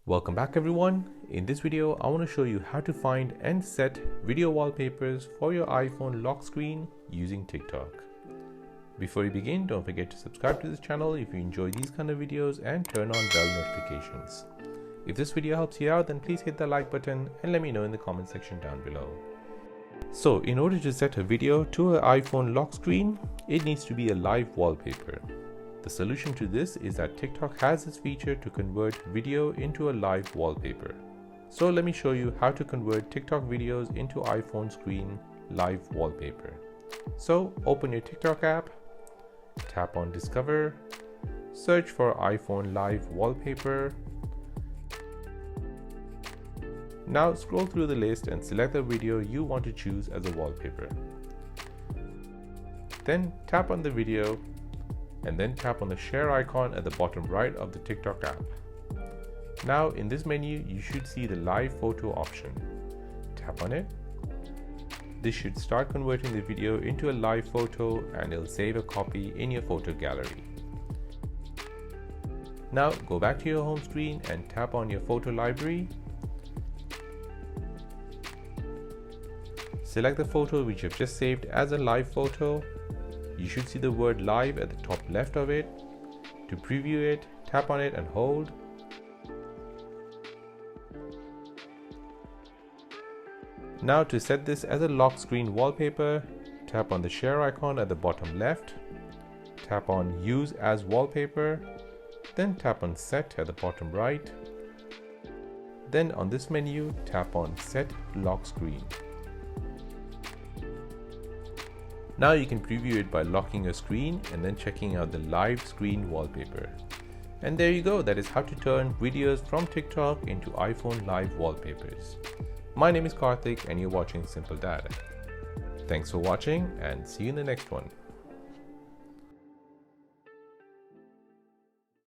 Welcome back everyone. In this video, I want to show you how to find and set video wallpapers for your iPhone lock screen using TikTok. Before you begin, don't forget to subscribe to this channel if you enjoy these kind of videos and turn on bell notifications. If this video helps you out, then please hit the like button and let me know in the comment section down below. So in order to set a video to an iPhone lock screen, it needs to be a live wallpaper. The solution to this is that TikTok has this feature to convert video into a live wallpaper. So let me show you how to convert TikTok videos into iPhone screen live wallpaper. So open your TikTok app, tap on Discover, search for iPhone live wallpaper. Now scroll through the list and select the video you want to choose as a wallpaper. Then tap on the video and then tap on the share icon at the bottom right of the TikTok app. Now in this menu, you should see the live photo option. Tap on it. This should start converting the video into a live photo and it'll save a copy in your photo gallery. Now go back to your home screen and tap on your photo library. Select the photo which you've just saved as a live photo. You should see the word live at the top left of it. To preview it, tap on it and hold. Now to set this as a lock screen wallpaper, tap on the share icon at the bottom left, tap on use as wallpaper, then tap on set at the bottom right. Then on this menu, tap on set lock screen. Now you can preview it by locking your screen and then checking out the live screen wallpaper. And there you go, that is how to turn videos from TikTok into iPhone live wallpapers. My name is Karthik and you're watching Simple Dad. Thanks for watching and see you in the next one.